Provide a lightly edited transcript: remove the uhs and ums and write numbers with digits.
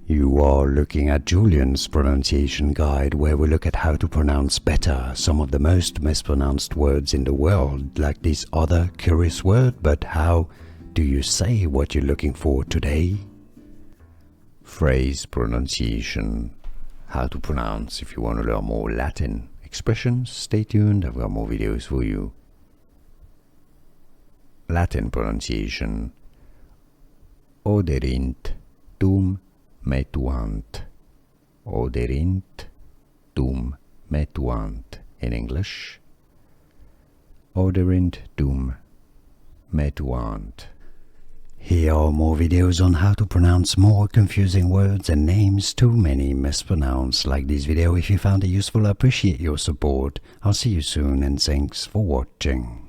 You are looking at Julian's pronunciation guide, where we look at how to pronounce better some of the most mispronounced words in the world, like this other curious word. But how do you say what you're looking for today? Phrase pronunciation. How to pronounce. If you want to learn more Latin expressions, stay tuned, I've got more videos for you. Latin pronunciation. Oderint tum metuant. Oderint tum metuant. In English, Oderint tum metuant. Here are more videos on how to pronounce more confusing words and names too many mispronounced. Like this video if you found it useful. I appreciate your support. I'll see you soon and thanks for watching.